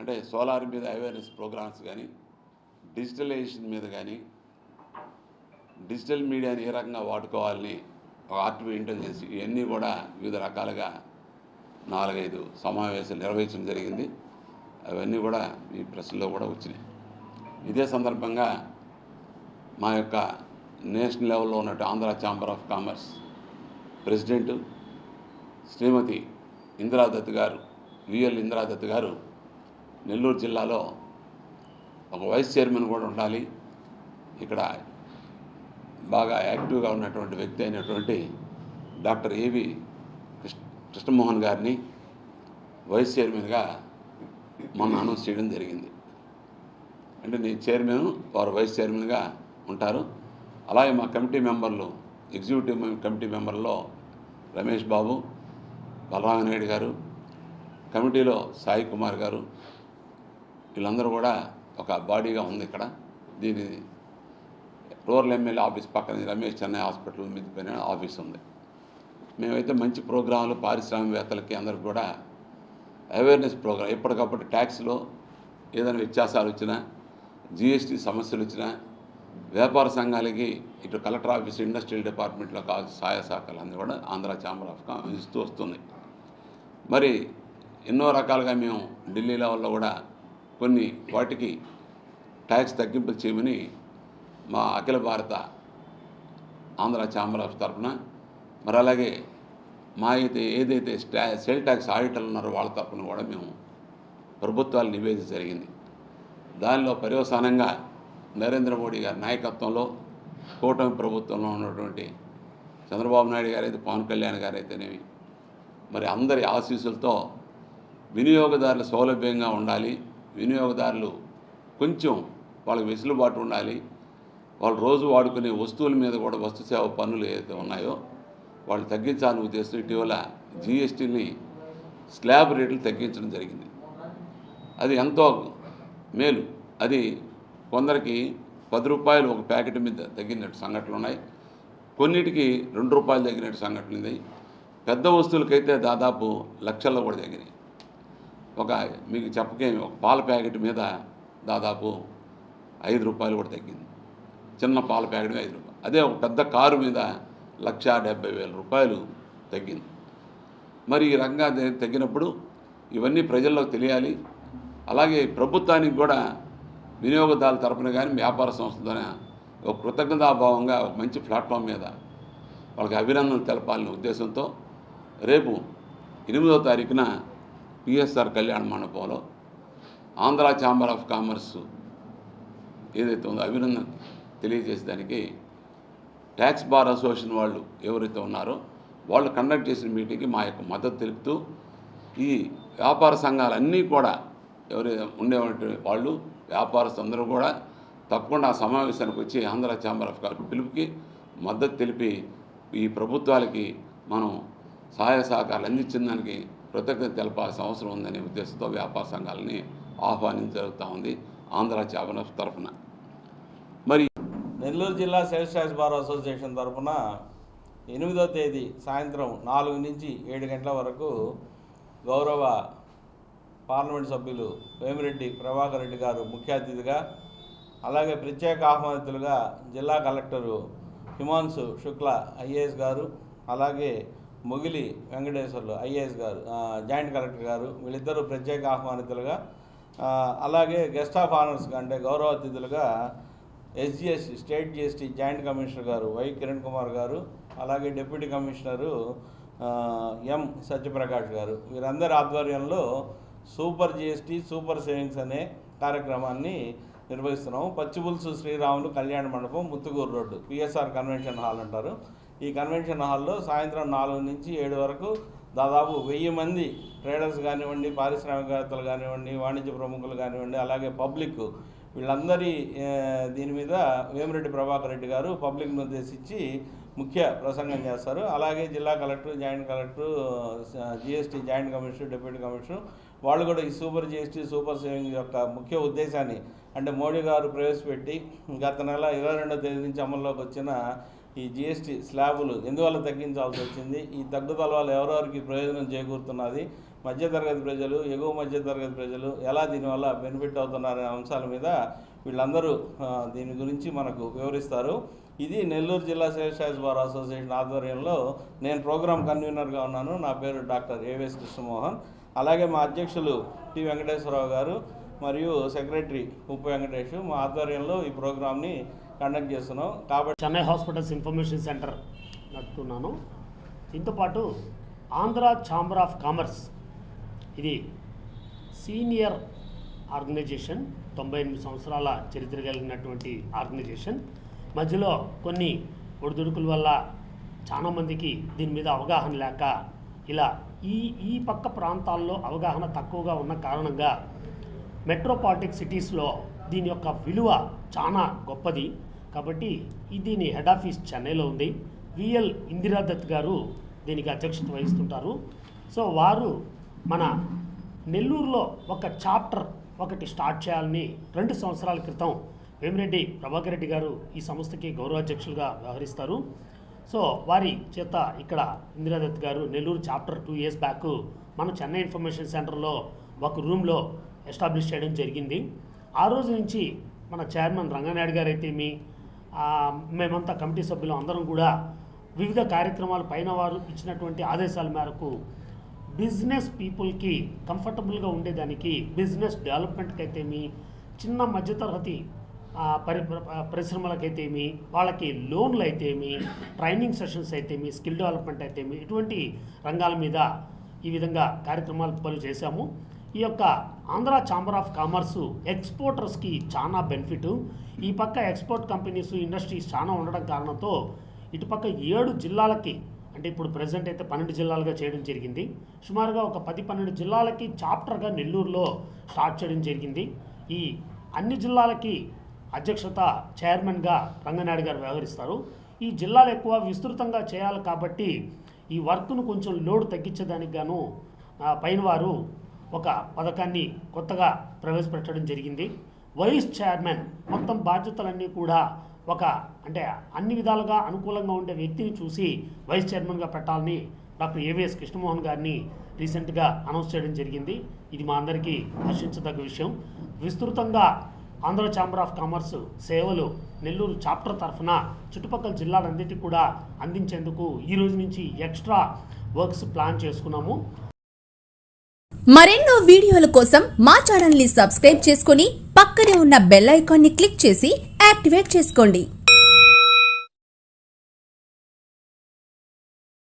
అంటే సోలార్ మీద awareness programmes కానీ, డిజిటలైజేషన్ మీద కానీ, డిజిటల్ మీడియాని ఏ రకంగా వాడుకోవాలని ఆర్టిఫిషియల్ ఇంటెలిజెన్స్ ఇవన్నీ కూడా వివిధ రకాలుగా 4-5 సమావేశాలు నిర్వహించడం జరిగింది. అవన్నీ కూడా ఈ ప్రెస్లో కూడా వచ్చినాయి. ఇదే సందర్భంగా మా యొక్క నేషనల్ లెవెల్లో ఉన్నట్టు Andhra chamber of commerce president Shrimati Indira Dutt గారు, విఎల్ ఇందిరాదత్ గారు నెల్లూరు జిల్లాలో ఒక వైస్ చైర్మన్ కూడా ఉండాలి, ఇక్కడ బాగా యాక్టివ్గా ఉన్నటువంటి వ్యక్తి అయినటువంటి డాక్టర్ ఏవి కృష్ణమోహన్ గారిని వైస్ చైర్మన్గా మొన్న అనౌన్స్ చేయడం జరిగింది. అంటే నేను చైర్మన్, వారు వైస్ చైర్మన్గా ఉంటారు. అలాగే మా కమిటీ మెంబర్లు, ఎగ్జిక్యూటివ్ కమిటీ మెంబర్లో రమేష్ బాబు, బలరామనాయుడు గారు, కమిటీలో సాయి కుమార్ గారు, వీళ్ళందరూ కూడా ఒక బాడీగా ఉంది. ఇక్కడ దీని రూరల్ ఎమ్మెల్యే ఆఫీస్ పక్కన రమేష్ చెన్నై హాస్పిటల్ మీద పైన ఆఫీస్ ఉంది. మేమైతే మంచి ప్రోగ్రాంలు పారిశ్రామికవేత్తలకి అందరికి కూడా అవేర్నెస్ ప్రోగ్రాం, ఎప్పటికప్పుడు ట్యాక్స్లో ఏదైనా వ్యత్యాసాలు వచ్చినా, జిఎస్టీ సమస్యలు వచ్చినా, వ్యాపార సంఘాలకి ఇటు కలెక్టర్ ఆఫీస్, ఇండస్ట్రియల్ డిపార్ట్మెంట్లో కావాల్సిన సహాయ సహకారాలు అన్నీ కూడా ఆంధ్ర ఛాంబర్ ఆఫ్ కామర్స్ ఇస్తూ వస్తుంది. మరి ఎన్నో రకాలుగా మేము ఢిల్లీ లెవెల్లో కూడా కొన్ని వాటికి ట్యాక్స్ తగ్గింపులు చేయమని మా అఖిల భారత ఆంధ్ర ఛాంబర్ ఆఫ్ తరఫున, మరి అలాగే మా ఏదైతే సెల్ ట్యాక్స్ ఆడిటర్లు ఉన్నారో వాళ్ళ తరఫున కూడా మేము ప్రభుత్వాలు నివేదించ జరిగింది. దానిలో పర్యవసానంగా నరేంద్ర మోడీ గారి నాయకత్వంలో కూటమి ప్రభుత్వంలో ఉన్నటువంటి చంద్రబాబు నాయుడు గారైతే, పవన్ కళ్యాణ్ గారైతేనేమి, మరి అందరి ఆశీస్సులతో వినియోగదారులు సౌలభ్యంగా ఉండాలి, వినియోగదారులు కొంచెం వాళ్ళకి వెసులుబాటు ఉండాలి, వాళ్ళు రోజు వాడుకునే వస్తువుల మీద కూడా వస్తు సేవ పన్నులు ఏదైతే ఉన్నాయో వాళ్ళు తగ్గించాలని ఉద్దేశం ఇటీవల జిఎస్టీని స్లాబ్ రేట్లు తగ్గించడం జరిగింది. అది ఎంతో మేలు. అది కొందరికి 10 రూపాయలు ఒక ప్యాకెట్ మీద తగ్గినట్టు సంఘటనలు ఉన్నాయి, కొన్నిటికి 2 రూపాయలు తగ్గినట్టు సంఘటనలు ఉన్నాయి. పెద్ద వస్తువులకైతే దాదాపు లక్షల్లో కూడా తగ్గినాయి. మీకు చెప్పకేమి, ఒక పాల ప్యాకెట్ మీద దాదాపు 5 రూపాయలు కూడా తగ్గింది. చిన్న పాల ప్యాకెట్ 5 రూపాయలు. అదే ఒక పెద్ద కారు మీద 1,70,000 రూపాయలు తగ్గింది. మరి ఈ రకంగా తగ్గినప్పుడు ఇవన్నీ ప్రజల్లోకి తెలియాలి. అలాగే ప్రభుత్వానికి కూడా వినియోగదారుల తరపున కానీ, వ్యాపార సంస్థలతోనే ఒక కృతజ్ఞతాభావంగా ఒక మంచి ప్లాట్ఫామ్ మీద వాళ్ళకి అభినందనలు తెలపాలనే ఉద్దేశంతో రేపు 8వ తారీఖున పిఎస్ఆర్ కళ్యాణ మండపంలో ఆంధ్ర ఛాంబర్ ఆఫ్ కామర్స్ ఏదైతే ఉందో అభినందన తెలియజేసేదానికి ట్యాక్స్ బార్ అసోసియేషన్ వాళ్ళు ఎవరైతే ఉన్నారో వాళ్ళు కండక్ట్ చేసిన మీటింగ్కి మా యొక్క మద్దతు తెలుపుతూ, ఈ వ్యాపార సంఘాలన్నీ కూడా ఎవరైతే ఉండేటువంటి వాళ్ళు వ్యాపారస్తులందరూ కూడా తప్పకుండా ఆ సమావేశానికి వచ్చి ఆంధ్ర ఛాంబర్ ఆఫ్ కామర్స్ పిలుపుకి మద్దతు తెలిపి ఈ ప్రభుత్వాలకి మనం సహాయ సహకారాలు అందించిన దానికి కృతజ్ఞత తెలపాల్సిన అవసరం ఉందనే ఉద్దేశంతో వ్యాపార సంఘాలని ఆహ్వానించ జరుగుతూ ఉంది ఆంధ్ర ఛాంబర్ ఆఫ్ తరఫున. మరి నెల్లూరు జిల్లా సేల్స్ ట్యాక్స్ బార్ అసోసియేషన్ తరఫున 8వ తేదీ సాయంత్రం 4 నుంచి 7 గంటల వరకు గౌరవ పార్లమెంట్ సభ్యులు వేమిరెడ్డి ప్రభాకర్ రెడ్డి గారు ముఖ్య అతిథిగా, అలాగే ప్రత్యేక ఆహ్వానితులుగా జిల్లా కలెక్టరు హిమాంశు శుక్ల ఐఏఎస్ గారు, అలాగే మొగిలి వెంకటేశ్వర్లు ఐఏఎస్ గారు, జాయింట్ కలెక్టర్ గారు, వీళ్ళిద్దరూ ప్రత్యేక ఆహ్వానితులుగా, అలాగే గెస్ట్ ఆఫ్ ఆనర్స్గా అంటే గౌరవ అతిథులుగా SGST state GST joint commissioner గారు వై కిరణ్ కుమార్ గారు, అలాగే డిప్యూటీ కమిషనరు ఎం సత్యప్రకాష్ గారు, వీరందరి ఆధ్వర్యంలో సూపర్ జిఎస్టీ సూపర్ సేవింగ్స్ అనే కార్యక్రమాన్ని నిర్వహిస్తున్నాము. పచ్చిపులుసు శ్రీరాములు కళ్యాణ మండపం, Muthukur road, PSR convention hall అంటారు. ఈ కన్వెన్షన్ హాల్లో సాయంత్రం 4 నుంచి 7 వరకు దాదాపు 1000 మంది ట్రేడర్స్ కానివ్వండి, పారిశ్రామికవేత్తలు కానివ్వండి, వాణిజ్య ప్రముఖులు కానివ్వండి, అలాగే పబ్లిక్, వీళ్ళందరి దీని మీద వేమిరెడ్డి ప్రభాకర్ రెడ్డి గారు పబ్లిక్ను ఉద్దేశించి ముఖ్య ప్రసంగం చేస్తారు. అలాగే జిల్లా collector, joint collector, GST joint commissioner, deputy commissioner వాళ్ళు కూడా ఈ సూపర్ జిఎస్టీ సూపర్ సేవింగ్ యొక్క ముఖ్య ఉద్దేశాన్ని, అంటే మోడీ గారు ప్రవేశపెట్టి గత నెల 22వ తేదీ నుంచి అమల్లోకి వచ్చిన ఈ జిఎస్టీ స్లాబులు ఎందువల్ల తగ్గించాల్సి వచ్చింది, ఈ తగ్గుదల వల్ల ఎవరెవరికి ప్రయోజనం చేకూరుతున్నది, మధ్యతరగతి ప్రజలు, ఎగువ మధ్యతరగతి ప్రజలు ఎలా దీనివల్ల బెనిఫిట్ అవుతున్నారనే అంశాల మీద వీళ్ళందరూ దీని గురించి మనకు వివరిస్తారు. ఇది నెల్లూరు జిల్లా సేల్స్ టాక్స్ బార్ అసోసియేషన్ ఆధ్వర్యంలో నేను ప్రోగ్రామ్ కన్వీనర్గా ఉన్నాను. నా పేరు డాక్టర్ ఏవిఎస్ కృష్ణమోహన్. అలాగే మా అధ్యక్షులు టి వెంకటేశ్వరరావు గారు మరియు సెక్రటరీ ఉప్పు వెంకటేష్ మా ఆధ్వర్యంలో ఈ ప్రోగ్రామ్ని కండక్ట్ చేస్తున్నాం. కాబట్టి చెన్నై హాస్పిటల్స్ ఇన్ఫర్మేషన్ సెంటర్ నడుపుతున్నాను. దీంతోపాటు ఆంధ్ర ఛాంబర్ ఆఫ్ కామర్స్, ఇది సీనియర్ ఆర్గనైజేషన్, 98 సంవత్సరాల చరిత్ర కలిగినటువంటి ఆర్గనైజేషన్. మధ్యలో కొన్ని ఒడిదుడుకుల వల్ల చాలామందికి దీని మీద అవగాహన లేక ఇలా ఈ పక్క ప్రాంతాల్లో అవగాహన తక్కువగా ఉన్న కారణంగా మెట్రోపాలిటిక్ సిటీస్లో దీని యొక్క విలువ చాలా గొప్పది. కాబట్టి దీని హెడ్ ఆఫీస్ చెన్నైలో ఉంది. విఎల్ ఇందిరాదత్ గారు దీనికి అధ్యక్షత వహిస్తుంటారు. సో వారు మన నెల్లూరులో ఒక చాప్టర్ ఒకటి స్టార్ట్ చేయాలని 2 సంవత్సరాల క్రితం వేమిరెడ్డి ప్రభాకర్ రెడ్డి గారు ఈ సంస్థకి గౌరవాధ్యక్షులుగా వ్యవహరిస్తారు. సో వారి చేత ఇక్కడ ఇందిరాదత్ గారు నెల్లూరు చాప్టర్ 2 years బ్యాక్ మన చెన్నై ఇన్ఫర్మేషన్ సెంటర్లో ఒక రూమ్లో ఎస్టాబ్లిష్ చేయడం జరిగింది. ఆ రోజు నుంచి మన చైర్మన్ రంగనాయుడు గారు అయితే మేమంతా కమిటీ సభ్యులు అందరం కూడా వివిధ కార్యక్రమాల పైన వారు ఇచ్చినటువంటి ఆదేశాల మేరకు బిజినెస్ పీపుల్కి కంఫర్టబుల్గా ఉండేదానికి, బిజినెస్ డెవలప్మెంట్కి అయితేమి, చిన్న మధ్యతరగతి పరిశ్రమలకైతేమి, వాళ్ళకి లోన్లు అయితేమి, ట్రైనింగ్ సెషన్స్ అయితేమి, స్కిల్ డెవలప్మెంట్ అయితేమి, ఇటువంటి రంగాల మీద ఈ విధంగా కార్యక్రమాలు పలు చేశాము. ఈ యొక్క ఆంధ్ర ఛాంబర్ ఆఫ్ కామర్స్ ఎక్స్పోర్టర్స్కి చాలా బెనిఫిట్. ఈ పక్క ఎక్స్పోర్ట్ కంపెనీస్, ఇండస్ట్రీస్ చాలా ఉండడం కారణంతో ఇటుపక్క 7 జిల్లాలకి, అంటే ఇప్పుడు ప్రజెంట్ అయితే 12 జిల్లాలుగా చేయడం జరిగింది. సుమారుగా ఒక 10-12 జిల్లాలకి చాప్టర్గా నెల్లూరులో స్టార్ట్ చేయడం జరిగింది. ఈ అన్ని జిల్లాలకి అధ్యక్షత చైర్మన్గా రంగనాయుడు గారు వ్యవహరిస్తారు. ఈ జిల్లాలు ఎక్కువ విస్తృతంగా చేయాలి కాబట్టి ఈ వర్క్ను కొంచెం లోడ్ తగ్గించేదానికి గాను పైన వారు ఒక పథకాన్ని కొత్తగా ప్రవేశపెట్టడం జరిగింది. వైస్ చైర్మన్ మొత్తం బాధ్యతలన్నీ కూడా అంటే అన్ని విధాలుగా అనుకూలంగా ఉండే వ్యక్తిని చూసి వైస్ చైర్మన్గా పెట్టాలని డాక్టర్ ఏవిఎస్ కృష్ణమోహన్ గారిని రీసెంట్గా అనౌన్స్ చేయడం జరిగింది. ఇది మా అందరికీ హర్షించదగ్గ విషయం. విస్తృతంగా ఆంధ్ర ఛాంబర్ ఆఫ్ కామర్స్ సేవలు నెల్లూరు చాప్టర్ తరఫున చుట్టుపక్కల జిల్లాలన్నిటికీ కూడా అందించేందుకు ఈ రోజు నుంచి ఎక్స్ట్రా వర్క్స్ ప్లాన్ చేసుకున్నాము. మరెన్నో వీడియోల కోసం మా ఛానల్ ని సబ్స్క్రైబ్ చేసుకుని పక్కనే ఉన్న బెల్ ఐకాన్ ని క్లిక్ చేసి యాక్టివేట్ చేసుకోండి.